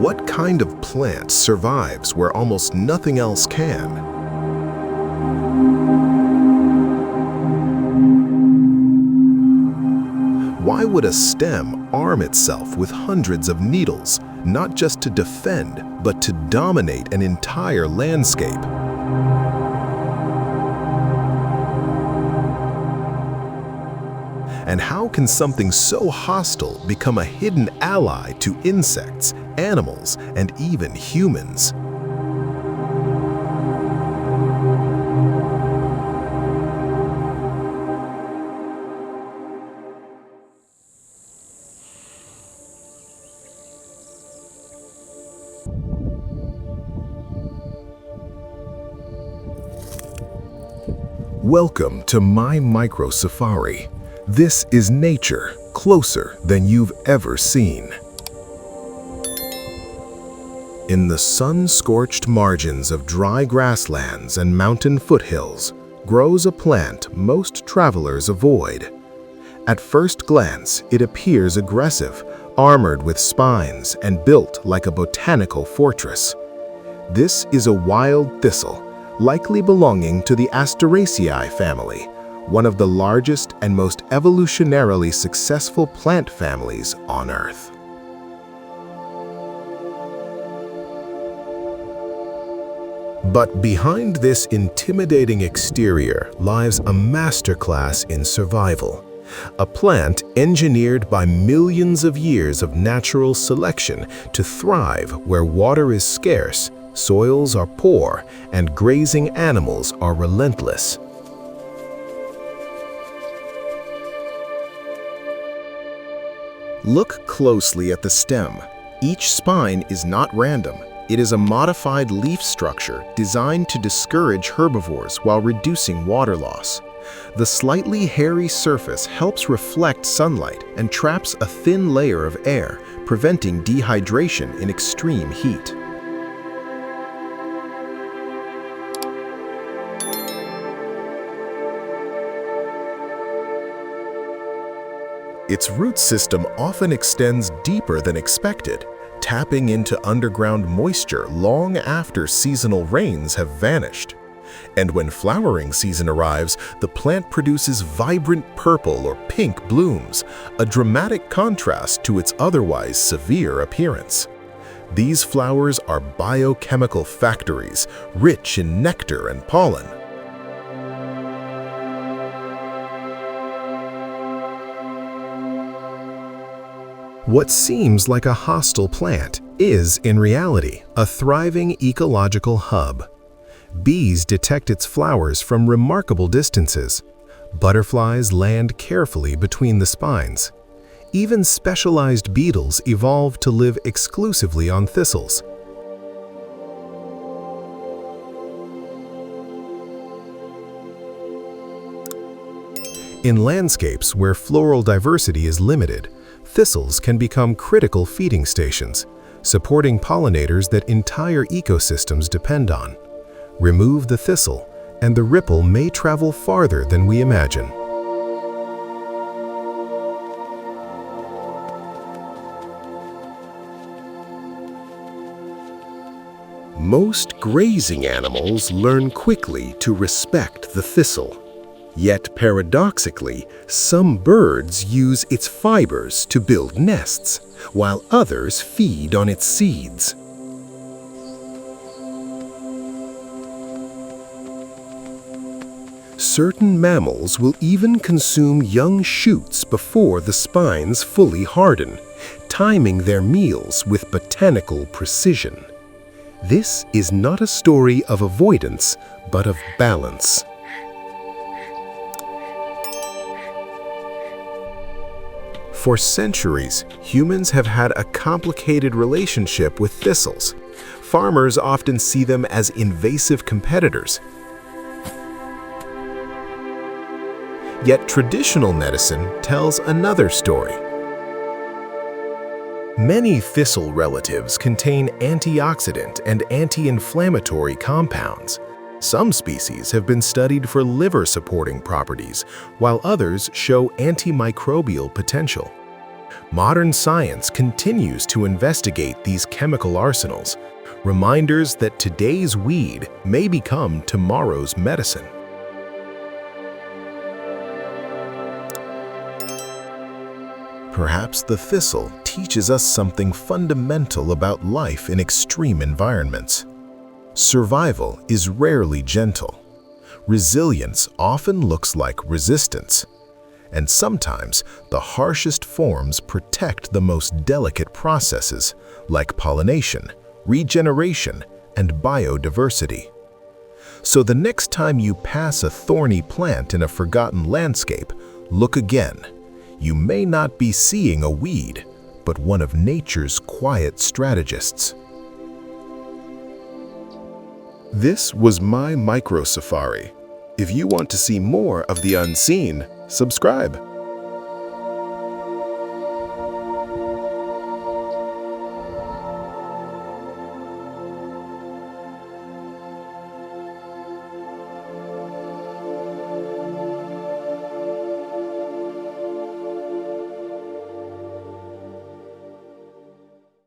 What kind of plant survives where almost nothing else can? Why would a stem arm itself with hundreds of needles, not just to defend, but to dominate an entire landscape? And how can something so hostile become a hidden ally to insects, animals, and even humans? Welcome to MyMicroSafari. This is nature, closer than you've ever seen. In the sun-scorched margins of dry grasslands and mountain foothills grows a plant most travelers avoid. At first glance, it appears aggressive, armored with spines and built like a botanical fortress. This is a wild thistle, likely belonging to the Asteraceae family, one of the largest and most evolutionarily successful plant families on Earth. But behind this intimidating exterior lies a masterclass in survival, a plant engineered by millions of years of natural selection to thrive where water is scarce, soils are poor, and grazing animals are relentless. Look closely at the stem. Each spine is not random. It is a modified leaf structure designed to discourage herbivores while reducing water loss. The slightly hairy surface helps reflect sunlight and traps a thin layer of air, preventing dehydration in extreme heat. Its root system often extends deeper than expected, tapping into underground moisture long after seasonal rains have vanished. And when flowering season arrives, the plant produces vibrant purple or pink blooms, a dramatic contrast to its otherwise severe appearance. These flowers are biochemical factories, rich in nectar and pollen. What seems like a hostile plant is, in reality, a thriving ecological hub. Bees detect its flowers from remarkable distances. Butterflies land carefully between the spines. Even specialized beetles evolve to live exclusively on thistles. In landscapes where floral diversity is limited, thistles can become critical feeding stations, supporting pollinators that entire ecosystems depend on. Remove the thistle, and the ripple may travel farther than we imagine. Most grazing animals learn quickly to respect the thistle. Yet paradoxically, some birds use its fibers to build nests, while others feed on its seeds. Certain mammals will even consume young shoots before the spines fully harden, timing their meals with botanical precision. This is not a story of avoidance, but of balance. For centuries, humans have had a complicated relationship with thistles. Farmers often see them as invasive competitors. Yet traditional medicine tells another story. Many thistle relatives contain antioxidant and anti-inflammatory compounds. Some species have been studied for liver-supporting properties, while others show antimicrobial potential. Modern science continues to investigate these chemical arsenals, reminders that today's weed may become tomorrow's medicine. Perhaps the thistle teaches us something fundamental about life in extreme environments. Survival is rarely gentle. Resilience often looks like resistance. And sometimes the harshest forms protect the most delicate processes like pollination, regeneration, and biodiversity. So the next time you pass a thorny plant in a forgotten landscape, look again. You may not be seeing a weed, but one of nature's quiet strategists. This was MyMicroSafari. If you want to see more of the unseen, subscribe.